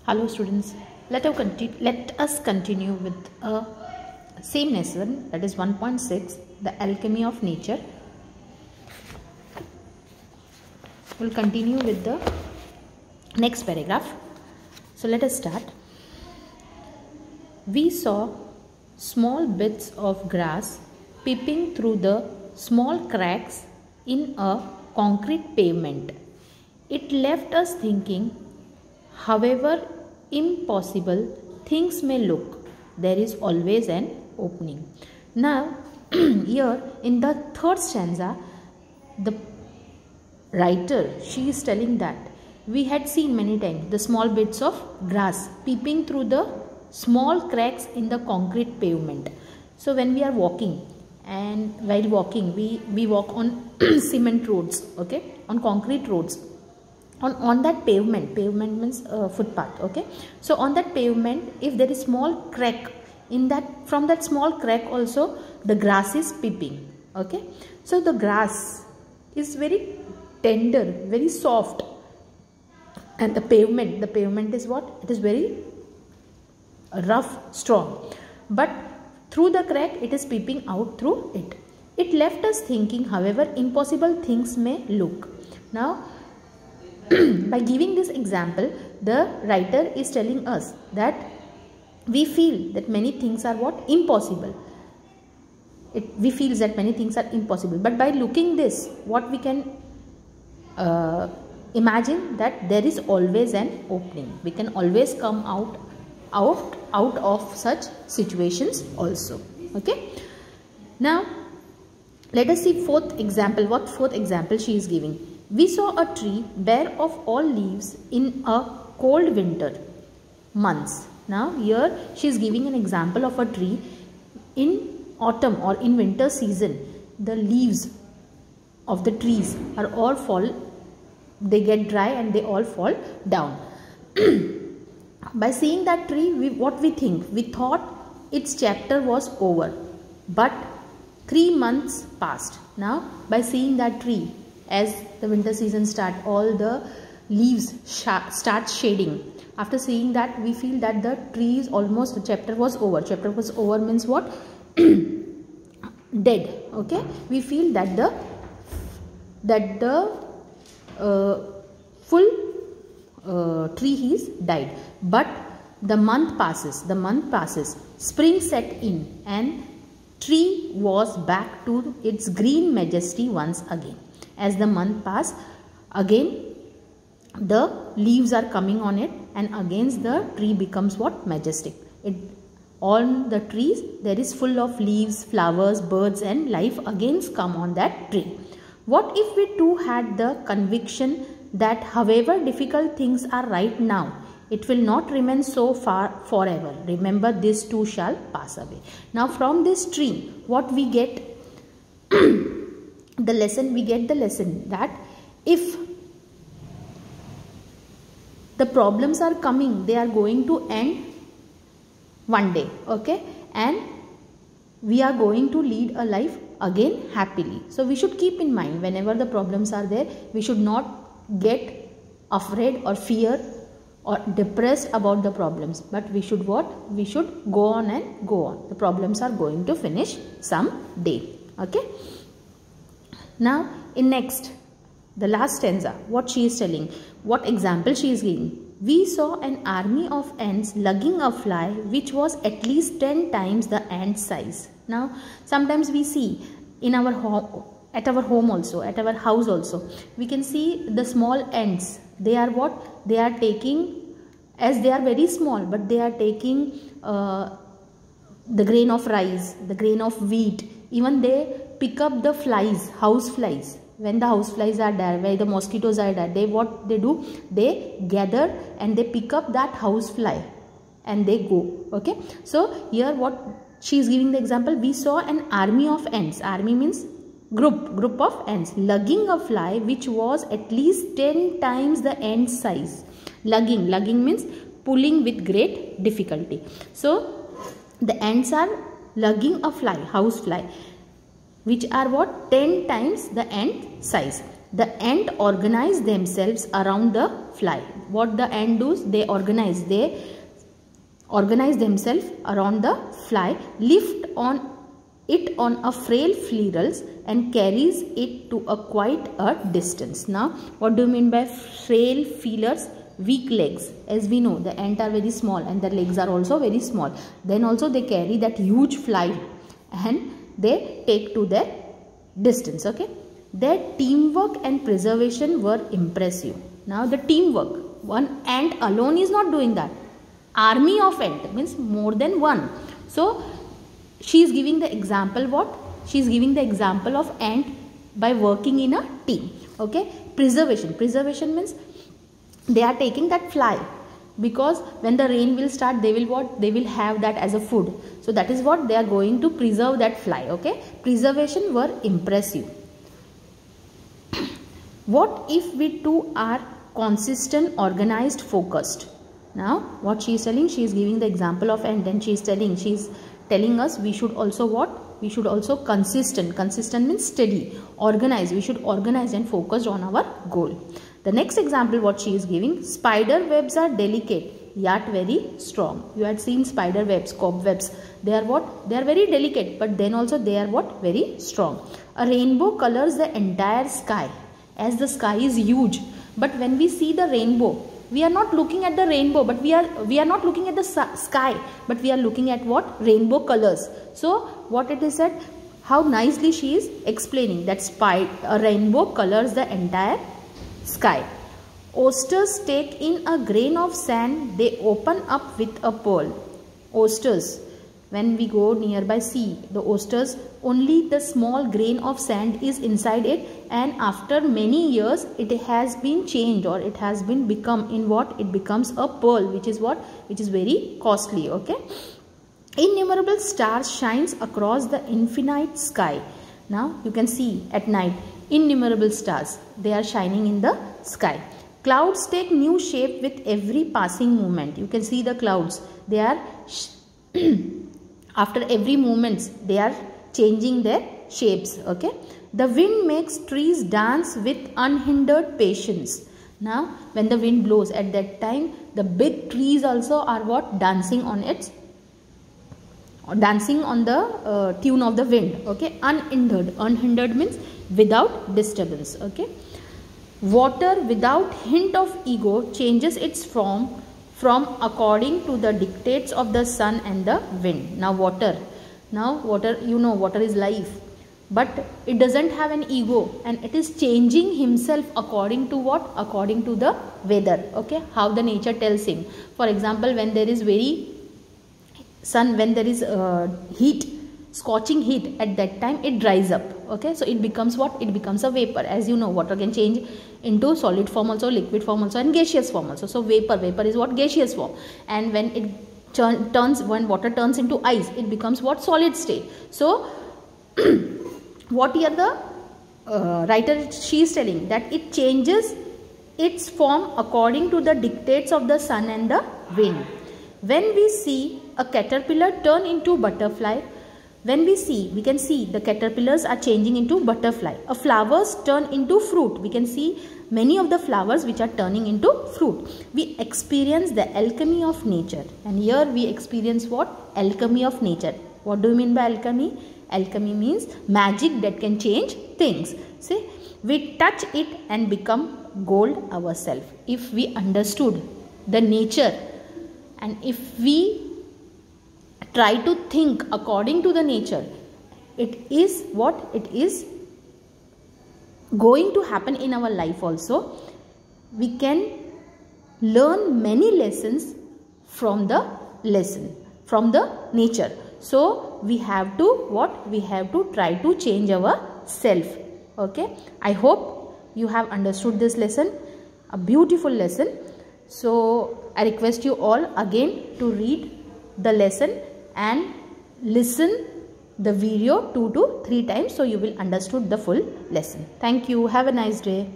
Hello students, let us continue with a same lesson, that is 1.6, the alchemy of nature. We'll continue with the next paragraph. So let us start. We saw small bits of grass peeping through the small cracks in a concrete pavement. It left us thinking, however impossible things may look, there is always an opening. Now, here in the third stanza, the writer, she is telling that we had seen many times the small bits of grass peeping through the small cracks in the concrete pavement. So when we are walking, and while walking we walk on cement roads, okay, on concrete roads. On that pavement means footpath, okay. So on that pavement, if there is small crack in that, from that small crack also the grass is peeping, okay. So the grass is very tender, very soft, and the pavement is what? It is very rough, strong, but through the crack it is peeping out through it. It left us thinking, however impossible things may look. Now by giving this example, the writer is telling us that we feel that many things are what? Impossible. We feel that many things are impossible. But by looking this, what we can imagine that there is always an opening. We can always come out of such situations also. Okay. Now let us see fourth example. What fourth example she is giving? We saw a tree bare of all leaves in a cold winter months. Now here she is giving an example of a tree in autumn or in winter season. The leaves of the trees are all they get dry and they all fall down. By seeing that tree, what we think? We thought its chapter was over, but 3 months passed. Now by seeing that tree, as the winter season starts, all the leaves start shading. After seeing that, we feel that the tree is almost, the chapter was over. Chapter was over means what? Dead. Okay. We feel that the full tree is died. But the month passes. Spring set in, and tree was back to its green majesty once again. As the month pass, again the leaves are coming on it, and again the tree becomes what? Majestic. On the trees there is full of leaves, flowers, birds, and life again come on that tree. What if we too had the conviction that however difficult things are right now, it will not remain so far forever. Remember, this too shall pass away. Now from this tree, what we get? We get the lesson that if the problems are coming, they are going to end one day, okay, and we are going to lead a life again happily. So we should keep in mind, whenever the problems are there, we should not get afraid or fear or depressed about the problems, but we should what? We should go on and go on. The problems are going to finish some day, okay. Now in next, the last stanza, what she is telling, what example she is giving? We saw an army of ants lugging a fly which was at least 10 times the ant size. Now sometimes we see in our home, at our home also, at our house also, we can see the small ants. They are what? They are taking, as they are very small, but they are taking the grain of rice, the grain of wheat. Even they pick up the flies, house flies. When the house flies are there, where the mosquitoes are there, what they do? They gather and they pick up that house fly and they go. Okay. So here what she is giving the example, we saw an army of ants. Army means group of ants lugging a fly which was at least 10 times the ant size. Lugging means pulling with great difficulty. So the ants are lugging a fly, house fly, which are what? 10 times the ant size. The ant organize themselves around the fly. What the ant does? They organize themselves around the fly, lift on it on a frail flirals and carries it to quite a distance. Now, what do you mean by frail feelers? Weak legs. As we know, the ant are very small and their legs are also very small. Then also they carry that huge fly and they take to their distance. Okay. Their teamwork and preservation were impressive. Now the teamwork, one ant alone is not doing that. Army of ant means more than one. So she is giving the example what? She is giving the example of ant by working in a team. Okay. Preservation. Preservation means they are taking that fly, because when the rain will start, they will what? They will have that as a food. So that is what they are going to preserve that fly. Okay. Preservation were impressive. What if we too are consistent, organized, focused? Now what she is telling, she is giving the example of ant, and she is telling us we should also what? We should also consistent. Consistent means steady, organized. We should organize and focus on our goal. The next example what she is giving, spider webs are delicate yet very strong. You had seen spider webs, cobwebs. They are what? They are very delicate, but then also they are what? Very strong. A rainbow colors the entire sky, as the sky is huge. But when we see the rainbow, we are not looking at the rainbow, but we are not looking at the sky, but we are looking at what? Rainbow colors. So what it is said, how nicely she is explaining that a rainbow colors the entire sky. Oysters take in a grain of sand, they open up with a pearl. Oysters, when we go nearby sea, the oysters, only the small grain of sand is inside it, and after many years it has been changed, or it has been become in what? It becomes a pearl, which is what? Which is very costly. Okay. Innumerable stars shines across the infinite sky. Now you can see at night innumerable stars, they are shining in the sky. Clouds take new shape with every passing moment. You can see the clouds, they are after every movements they are changing their shapes. Okay. The wind makes trees dance with unhindered patience. Now when the wind blows, at that time the big trees also are what? Dancing on the tune of the wind. Okay. Unhindered means without disturbance. Okay. Water without hint of ego changes its form from according to the dictates of the sun and the wind. Now water, you know, water is life, but it doesn't have an ego, and it is changing himself according to what? According to the weather. Okay. How the nature tells him. For example, when there is when there is heat, scorching heat, at that time it dries up. Okay. So it becomes what? It becomes a vapor. As you know, water can change into solid form also, liquid form also, and gaseous form also. So vapor is what? Gaseous form. And when it when water turns into ice, it becomes what? Solid state. So what here the writer, she is telling that it changes its form according to the dictates of the sun and the wind. When we see a caterpillar turn into butterfly, we can see the caterpillars are changing into butterfly. A flowers turn into fruit. We can see many of the flowers which are turning into fruit. We experience the alchemy of nature. And here we experience what? Alchemy of nature. What do you mean by alchemy? Alchemy means magic that can change things. See, we touch it and become gold ourselves. If we understood the nature, and if we try to think according to the nature, it is what? It is going to happen in our life also. We can learn many lessons from the nature. So we have to what? We have to try to change our self. Okay. I hope you have understood this lesson, a beautiful lesson. So I request you all again to read the lesson and listen the video 2 to 3 times, so you will understood the full lesson. Thank you. Have a nice day.